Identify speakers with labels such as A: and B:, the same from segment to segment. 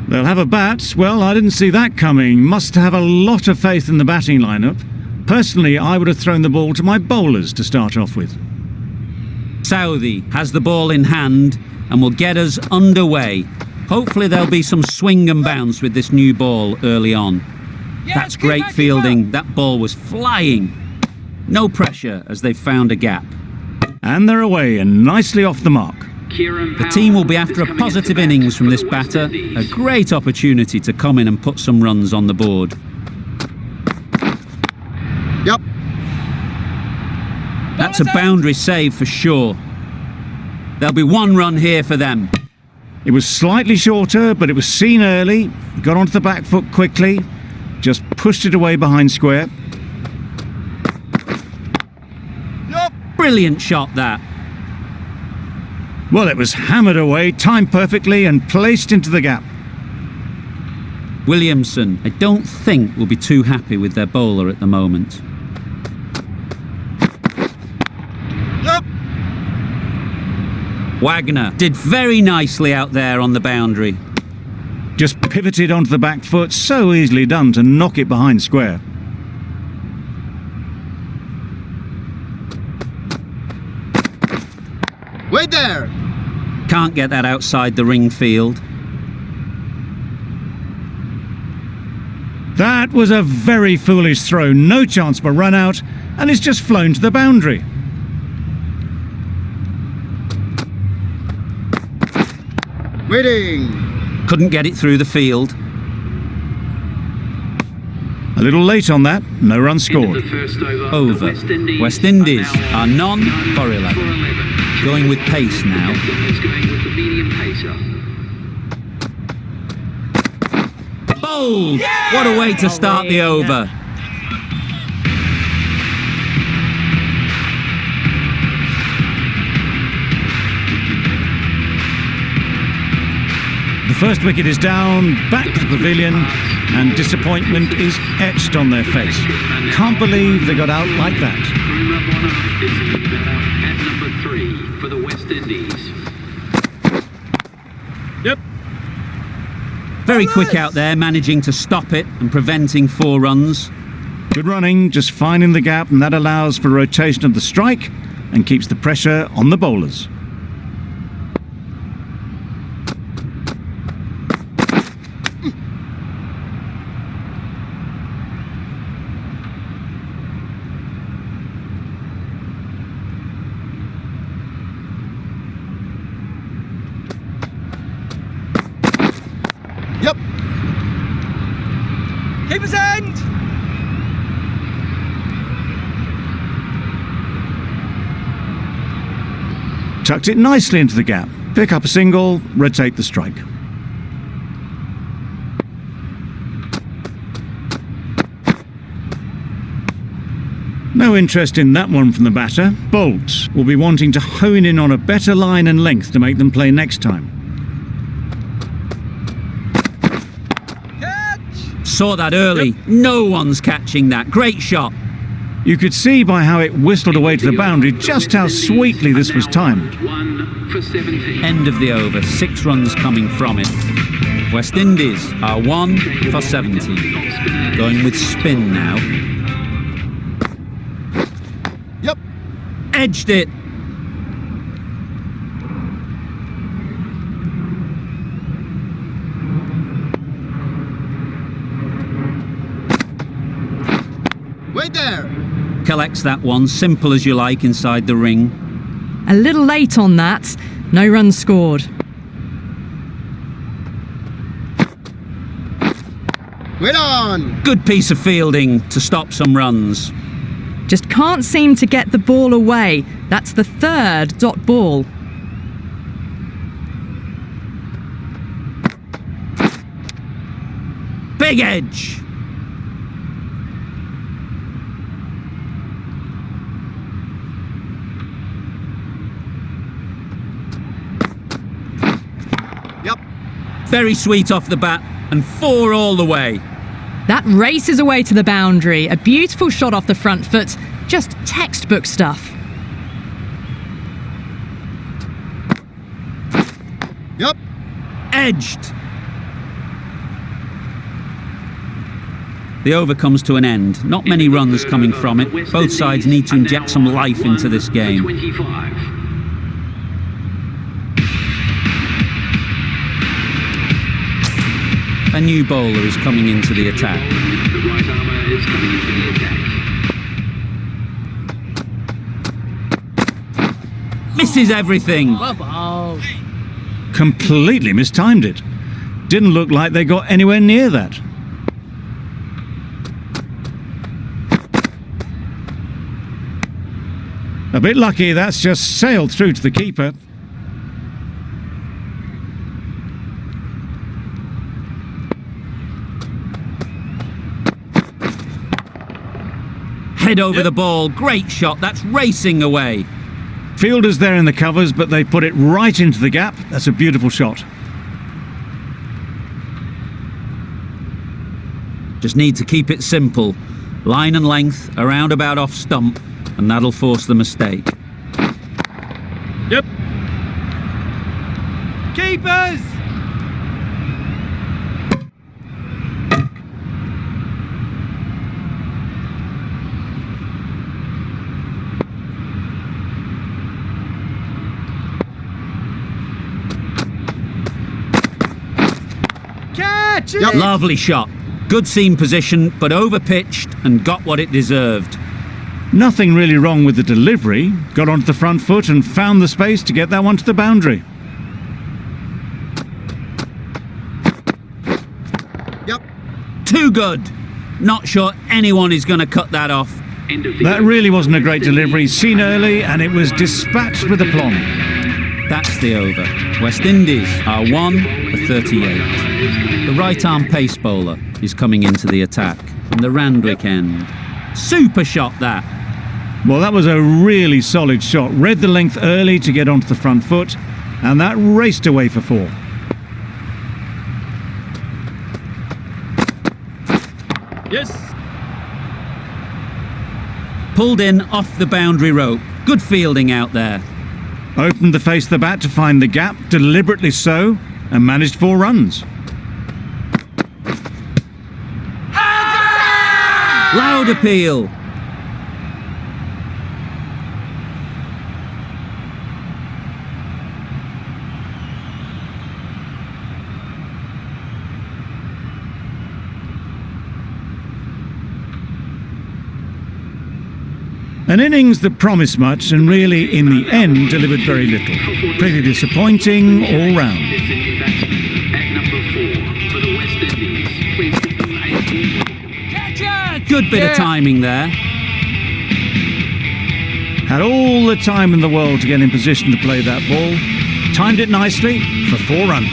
A: They'll have a bat. Well, I didn't see that coming. Must have a lot of faith in the batting lineup. Personally, I would have thrown the ball to my bowlers to start off with.
B: Southey has the ball in hand and will get us underway. Hopefully there'll be some swing and bounce with this new ball early on. That's great fielding. That ball was flying. No pressure as they've found a gap.
A: And they're away and nicely off the mark.
B: The team will be after a positive innings from this batter. A great opportunity to come in and put some runs on the board.
C: Yep.
B: That's a boundary save for sure. There'll be one run here for them.
A: It was slightly shorter, but it was seen early. Got onto the back foot quickly. Just pushed it away behind square.
C: Yep.
B: Brilliant shot that.
A: Well, it was hammered away, timed perfectly and placed into the gap.
B: Williamson, I don't think, will be too happy with their bowler at the moment.
C: Yep.
B: Wagner did very nicely out there on the boundary.
A: Just pivoted onto the back foot, so easily done to knock it behind square.
C: Wait there.
B: Can't get that outside the ring field.
A: That was a very foolish throw, no chance for run out, and it's just flown to the boundary.
C: Waiting.
B: Couldn't get it through the field.
A: A little late on that, no run scored.
B: Over. West Indies are none for 11. Going with pace now. Bowled! What a way to start the over.
A: The first wicket is down, back to the pavilion, and disappointment is etched on their face. Can't believe they got out like that.
D: At number 3 for the West Indies.
C: Yep.
B: Very quick out there, managing to stop it and preventing 4 runs.
A: Good running, just finding the gap, and that allows for rotation of the strike and keeps the pressure on the bowlers.
C: Yep. Keeper's end.
A: Tucked it nicely into the gap. Pick up a single, rotate the strike. No interest in that one from the batter. Bolt will be wanting to hone in on a better line and length to make them play next time.
B: Saw that early. No one's catching that. Great shot.
A: You could see by how it whistled away to the boundary just how sweetly this was timed.
D: 1 for 17.
B: End of the over. 6 runs coming from it. West Indies are 1 for 17. Going with spin now.
C: Yep.
B: Edged it.
C: Wait there.
B: Collects that one. Simple as you like inside the ring.
E: A little late on that. No runs scored.
C: Wait on.
B: Good piece of fielding to stop some runs.
E: Just can't seem to get the ball away. That's the 3rd dot ball.
B: Big edge.
C: Yep.
B: Very sweet off the bat and 4 all the way.
E: That races away to the boundary. A beautiful shot off the front foot. Just textbook stuff.
C: Yep.
B: Edged. The over comes to an end. Not many runs coming from it. Both sides need to inject some life into this game.
D: 25.
B: A new bowler is coming into the attack.
D: The right armour is coming into the attack.
B: Misses everything.
A: Completely mistimed it. Didn't look like they got anywhere near that. A bit lucky, that's just sailed through to the keeper.
B: Head over the ball. Great shot. That's racing away.
A: Fielders there in the covers, but they put it right into the gap. That's a beautiful shot.
B: Just need to keep it simple. Line and length, around about off stump, and that'll force the mistake.
F: Yep. Keepers! Catch it!
C: Yep.
B: Lovely shot. Good seam position, but over-pitched and got what it deserved.
A: Nothing really wrong with the delivery. Got onto the front foot and found the space to get that one to the boundary.
C: Yep.
B: Too good. Not sure anyone is going to cut that off.
D: End of the
A: That
D: over.
A: really wasn't a great delivery. Seen early and it was dispatched with aplomb.
B: That's the over. West Indies are 1-38. The right-arm pace bowler is coming into the attack from the Randwick end. Super shot that.
A: Well, that was a really solid shot. Read the length early to get onto the front foot, and that raced away for 4.
F: Yes.
B: Pulled in off the boundary rope. Good fielding out there.
A: Opened the face of the bat to find the gap, deliberately so, and managed 4 runs.
B: Loud appeal.
A: An innings that promised much and really, in the end, delivered very little. Pretty disappointing all round.
D: This is the batsman at number 4 for the West Indies. Please give them a
F: Catch it!
B: Good bit of timing there.
A: Had all the time in the world to get in position to play that ball. Timed it nicely for 4 runs.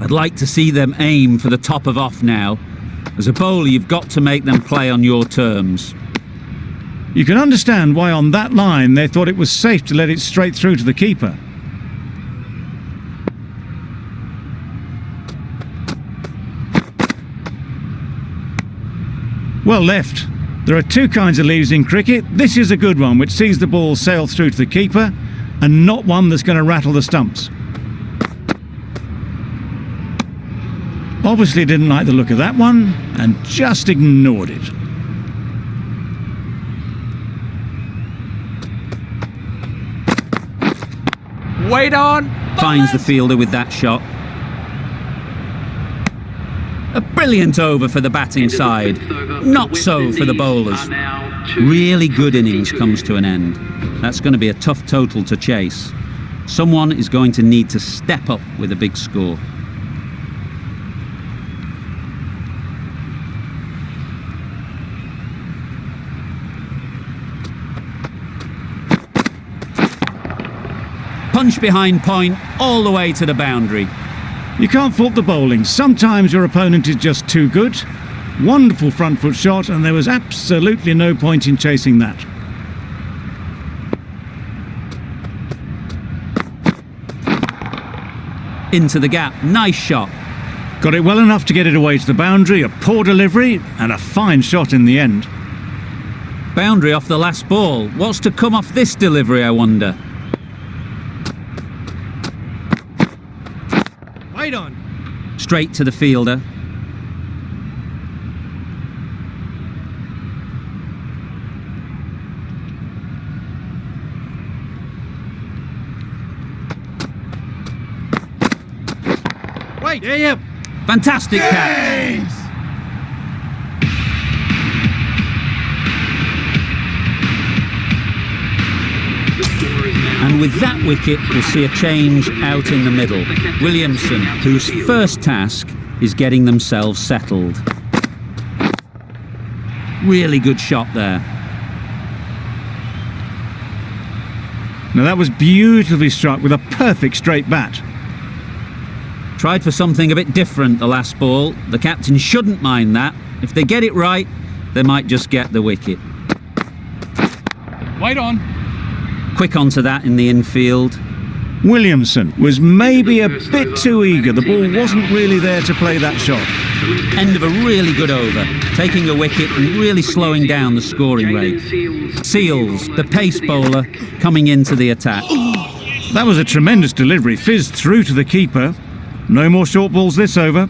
B: I'd like to see them aim for the top of off now. As a bowler, you've got to make them play on your terms.
A: You can understand why on that line they thought it was safe to let it straight through to the keeper. Well left. There are 2 kinds of leaves in cricket. This is a good one, which sees the ball sail through to the keeper, and not one that's going to rattle the stumps. Obviously didn't like the look of that one, and just ignored it.
F: Wait on.
B: Finds the fielder with that shot. A brilliant over for the batting side. Not so for the bowlers. Really good innings comes to an end. That's going to be a tough total to chase. Someone is going to need to step up with a big score. Punch behind point, all the way to the boundary.
A: You can't fault the bowling. Sometimes your opponent is just too good. Wonderful front foot shot, and there was absolutely no point in chasing that.
B: Into the gap, nice shot.
A: Got it well enough to get it away to the boundary, a poor delivery, and a fine shot in the end.
B: Boundary off the last ball. What's to come off this delivery, I wonder?
F: Wait on.
B: Straight to the fielder.
F: Wait. Yeah.
B: Fantastic catch.
D: The score is now.
B: And with that wicket, we'll see a change out in the middle. Williamson, whose first task is getting themselves settled. Really good shot there.
A: Now that was beautifully struck with a perfect straight bat.
B: Tried for something a bit different the last ball. The captain shouldn't mind that. If they get it right, they might just get the wicket.
F: Wait on.
B: Quick onto that in the infield.
A: Williamson was maybe a bit too eager. The ball wasn't really there to play that shot.
B: End of a really good over. Taking a wicket and really slowing down the scoring rate. Seals, the pace bowler, coming into the attack.
A: That was a tremendous delivery. Fizzed through to the keeper. No more short balls this over.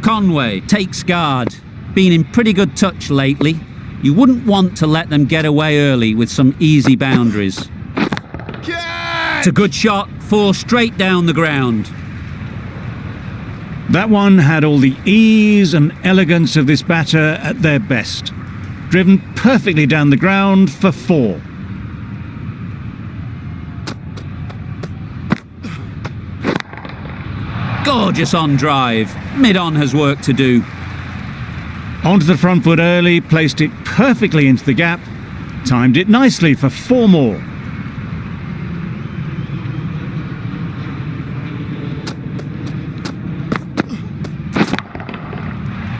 B: Conway takes guard. Been in pretty good touch lately. You wouldn't want to let them get away early with some easy boundaries. It's a good shot, 4 straight down the ground.
A: That one had all the ease and elegance of this batter at their best. Driven perfectly down the ground for 4.
B: Gorgeous on drive. Mid-on has work to do.
A: Onto the front foot early, placed it perfectly into the gap. Timed it nicely for 4 more.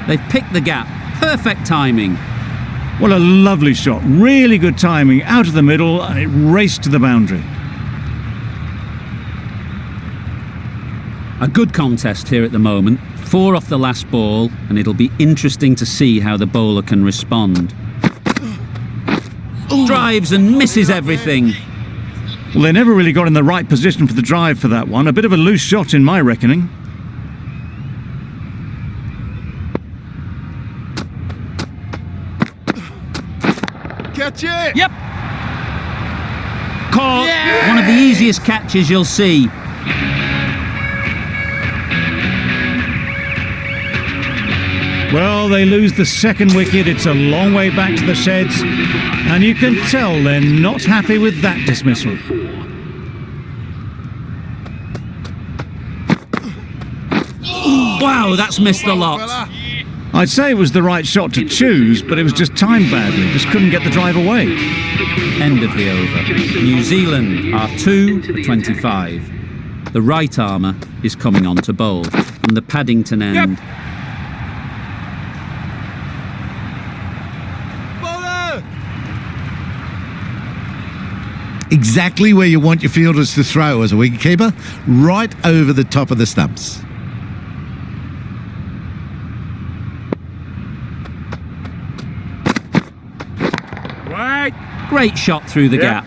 B: They've picked the gap. Perfect timing.
A: What a lovely shot. Really good timing. Out of the middle and it raced to the boundary.
B: A good contest here at the moment. 4 off the last ball, and it'll be interesting to see how the bowler can respond. Drives and misses everything.
A: Well, they never really got in the right position for the drive for that one. A bit of a loose shot in my reckoning.
C: Catch it!
F: Yep.
B: Caught.
F: Yeah!
B: One of the easiest catches you'll see.
A: Well, they lose the second wicket. It's a long way back to the sheds. And you can tell they're not happy with that dismissal.
D: 4.
B: Wow, that's missed the lot.
A: I'd say it was the right shot to choose, but it was just timed badly. Just couldn't get the drive away.
B: End of the over. New Zealand are 2 for 25. The right armour is coming on to bowl from the Paddington end.
G: Exactly where you want your fielders to throw as a wicketkeeper, right over the top of the stumps.
F: Right.
B: Great shot through the gap.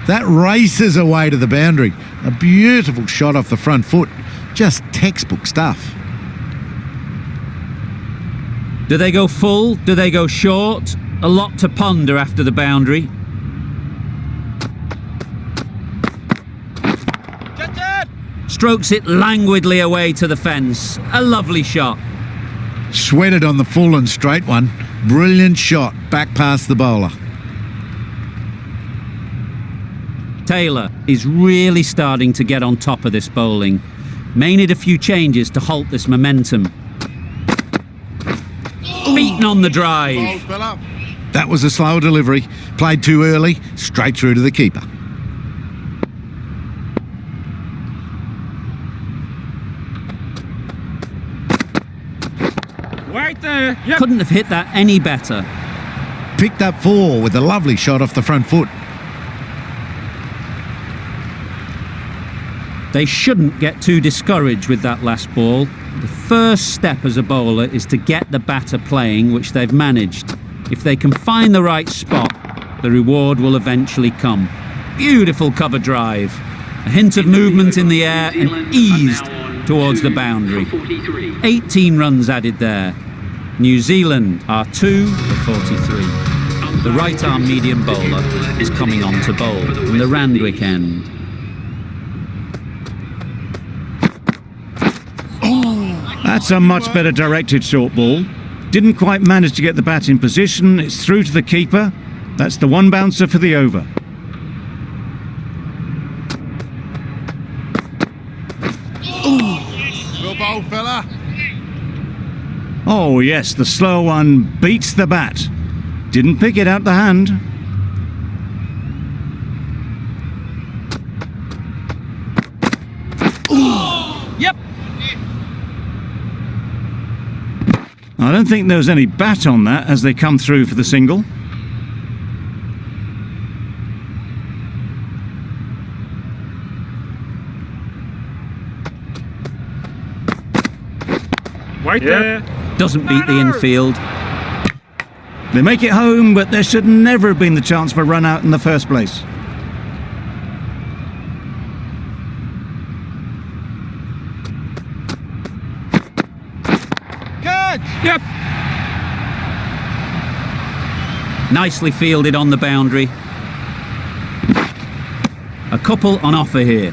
G: That races away to the boundary. A beautiful shot off the front foot. Just textbook stuff.
B: Do they go full? Do they go short? A lot to ponder after the boundary. Strokes it languidly away to the fence. A lovely shot.
G: Sweated on the full and straight one. Brilliant shot back past the bowler.
B: Taylor is really starting to get on top of this bowling. May need a few changes to halt this momentum. Beaten on the drive.
G: That was a slow delivery. Played too early, straight through to the keeper.
F: Right there. Yep.
B: Couldn't have hit that any better.
G: Picked up 4 with a lovely shot off the front foot.
B: They shouldn't get too discouraged with that last ball. The first step as a bowler is to get the batter playing, which they've managed. If they can find the right spot, the reward will eventually come. Beautiful cover drive. A hint of movement in the air and eased towards the boundary. 18 runs added there. New Zealand are 2 for 43. The right-arm medium bowler is coming on to bowl from the Randwick end.
A: That's a much better directed short ball. Didn't quite manage to get the bat in position. It's through to the keeper. That's the one bouncer for the over.
C: Good bowl, fella.
A: Oh yes, the slow one beats the bat. Didn't pick it out the hand.
F: Yep.
A: I don't think there was any bat on that as they come through for the single.
F: Right there.
B: Doesn't beat the infield.
A: They make it home, but there should never have been the chance for a run out in the first place.
C: Catch.
F: Yep.
B: Nicely fielded on the boundary. A couple on offer here.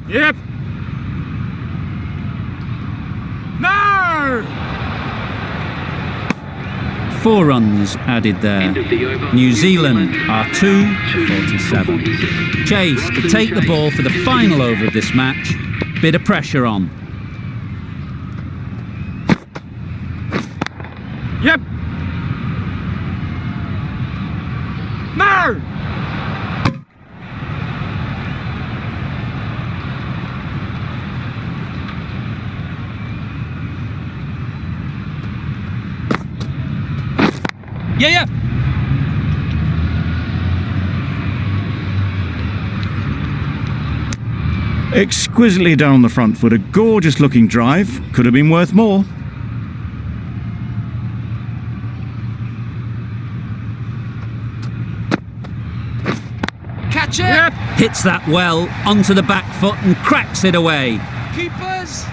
F: Yep. No!
B: 4 runs added there. New Zealand are 2 for 47. Chase to take the ball for the final over of this match. Bit of pressure on.
F: Yep. No! Yeah.
A: Exquisitely down the front foot, a gorgeous looking drive. Could have been worth more.
C: Catch it.
F: Yep.
B: Hits that well onto the back foot and cracks it away.
C: Keepers.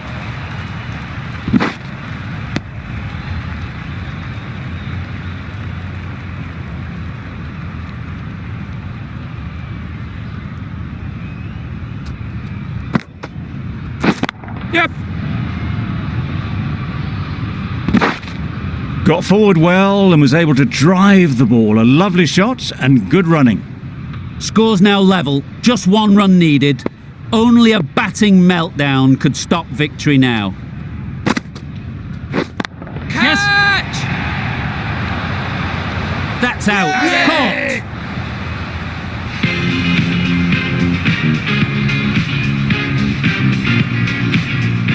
F: Yep.
A: Got forward well and was able to drive the ball. A lovely shot and good running.
B: Score's now level, just 1 run needed. Only a batting meltdown could stop victory now.
C: Catch.
B: That's out. Caught.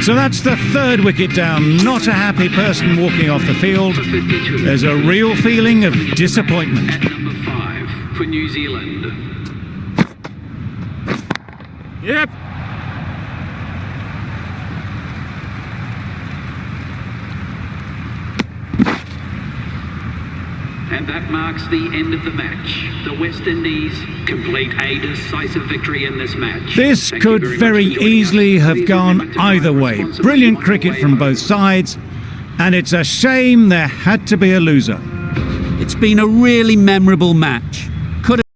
A: So that's the 3rd wicket down. Not a happy person walking off the field. There's a real feeling of disappointment.
D: At number 5 for New Zealand.
F: Yep.
D: And that marks the end of the match. The West Indies complete a decisive victory in this match.
A: This
D: Thank you
A: could
D: much
A: very
D: for joining
A: easily
D: us.
A: have
D: Please
A: gone
D: remember to buy
A: either way.
D: responsibly
A: Brilliant
D: on the
A: cricket
D: way
A: from
D: out.
A: both sides, and it's a shame there had to be a loser.
B: It's been a really memorable match.